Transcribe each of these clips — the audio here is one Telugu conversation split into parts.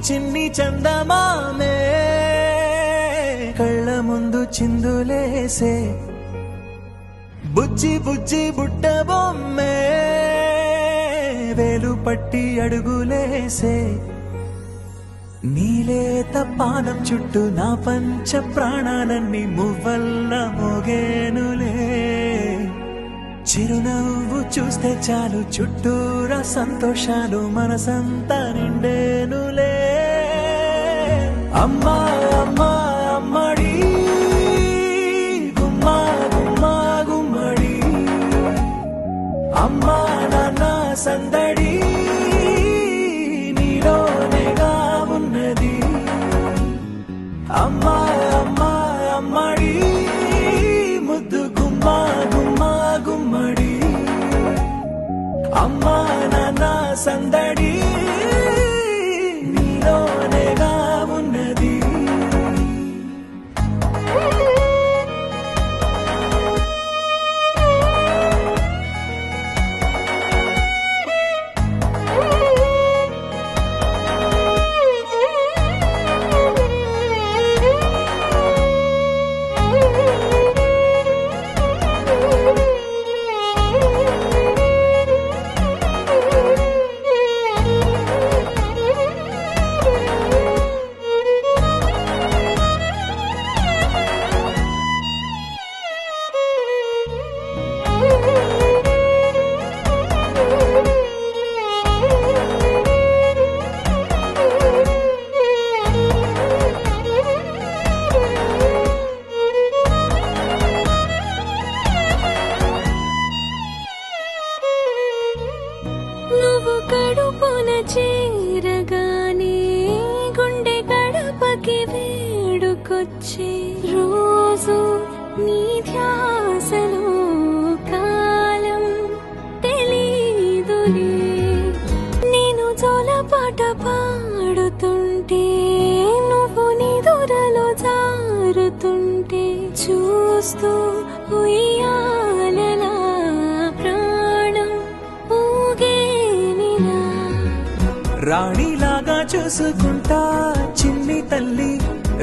చిన్ని చందమామే కళ్ళ ముందు చిందులేసే బుజ్జి బుజ్జి బుట్ట బొమ్మే వేలు పట్టి అడుగులేసే నీలేత పానం చుట్టూ నా పంచ ప్రాణాలన్నీ మువ్వల్ల మోగేనులే చిరునవ్వు చూస్తే చాలు చుట్టూరా సంతోషాలు మనసంతా నిండేనులే అమ్మా అమ్మా అమ్మడి గుమ్మా గుమ్మా గుమ్మడి అమ్మా నాన్న సందడి నీలోనేగా ఉన్నది అమ్మా అమ్మా అమ్మడి ముద్దు గుమ్మా గుమ్మా గుమ్మడి అమ్మా నాన్న సందడి నీలోనేగా ఉన్నది నువ్వు కడుపున చేరగానే గుండె గడపకి వేడుకొచ్చే రోజు నీ ధ్యాసలో కాలం తెలీదులే నేను జోలపాట పాడుతుంటే నువ్వు నిదురలో జారుతుంటే చూస్తూ ఉయ్యాలలా ప్రాణం ఊగేనిలా రాణిలాగా చూసుకుంటా చిన్ని తల్లి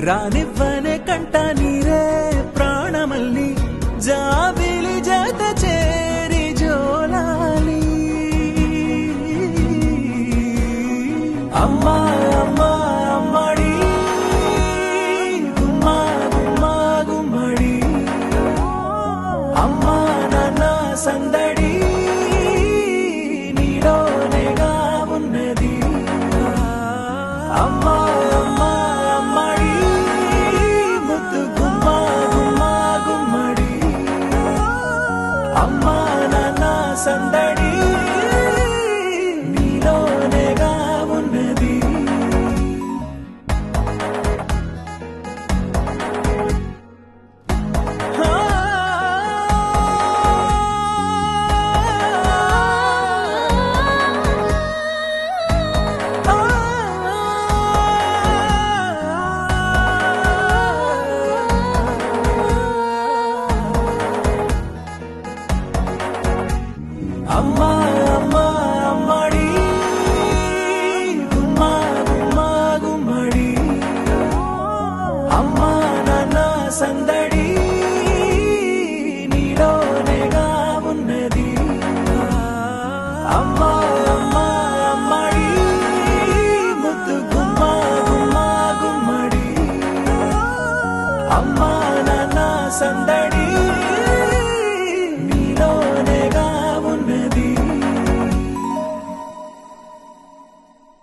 రానివ్వనే కంట నీరే